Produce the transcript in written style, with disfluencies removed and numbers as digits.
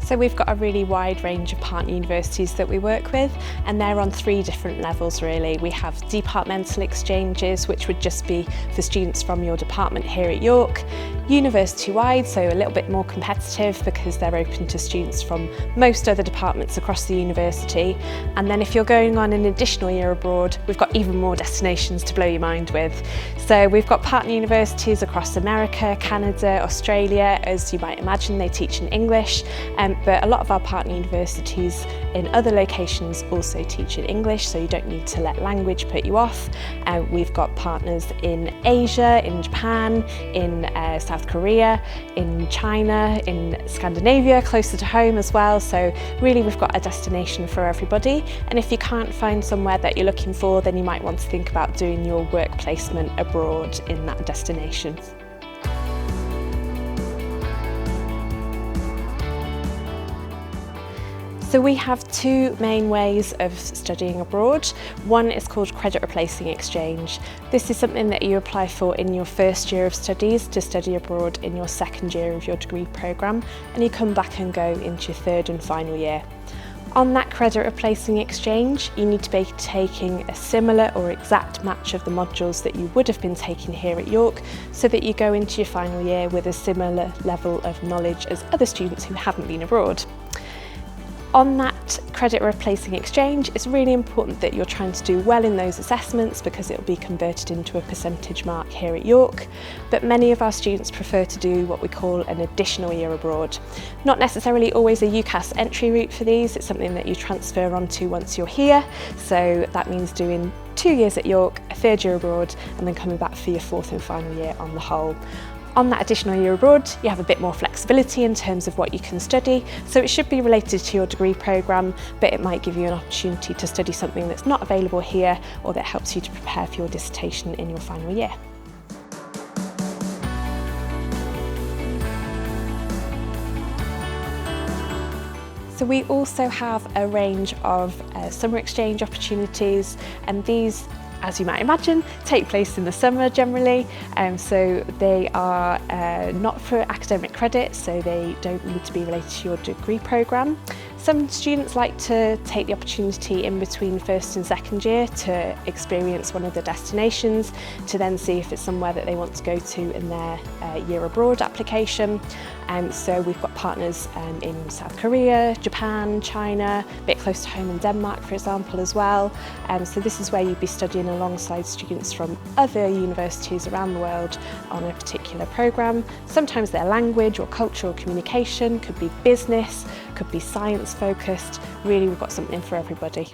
So we've got a really wide range of partner universities that we work with, and they're on 3 different levels really. We have departmental exchanges, which would just be for students from your department here at York. University-wide, so a little bit more competitive because they're open to students from most other departments across the university. And then if you're going on an additional year abroad, we've got even more destinations to blow your mind with. So we've got partner universities across America, Canada, Australia. As you might imagine, they teach in English, but a lot of our partner universities in other locations also teach in English, so you don't need to let language put you off. We've got partners in Asia, in Japan, in South Korea, in China, in Scandinavia, closer to home as well. So really we've got a destination for everybody. And if you can't find somewhere that you're looking for, then you might want to think about doing your work placement abroad in that destination. So we have 2 main ways of studying abroad. One is called credit replacing exchange. This is something that you apply for in your first year of studies to study abroad in your second year of your degree programme, and you come back and go into your 3rd and final year. On that credit replacing exchange, you need to be taking a similar or exact match of the modules that you would have been taking here at York, so that you go into your final year with a similar level of knowledge as other students who haven't been abroad. On that credit replacing exchange, it's really important that you're trying to do well in those assessments because it will be converted into a percentage mark here at York. But many of our students prefer to do what we call an additional year abroad. Not necessarily always a UCAS entry route for these, it's something that you transfer onto once you're here. So that means doing 2 years at York, a 3rd year abroad, and then coming back for your 4th and final year on the whole. On that additional year abroad, you have a bit more flexibility in terms of what you can study, so it should be related to your degree programme, but it might give you an opportunity to study something that's not available here, or that helps you to prepare for your dissertation in your final year. So we also have a range of summer exchange opportunities, and these, as you might imagine, take place in the summer generally. So they are not for academic credit, so they don't need to be related to your degree programme. Some students like to take the opportunity in between 1st and 2nd year to experience one of the destinations, to then see if it's somewhere that they want to go to in their year abroad application. So we've got partners in South Korea, Japan, China, a bit close to home in Denmark, for example, as well. So this is where you'd be studying alongside students from other universities around the world on a particular programme. Sometimes their language or cultural communication, could be business, could be science focused. Really, we've got something for everybody.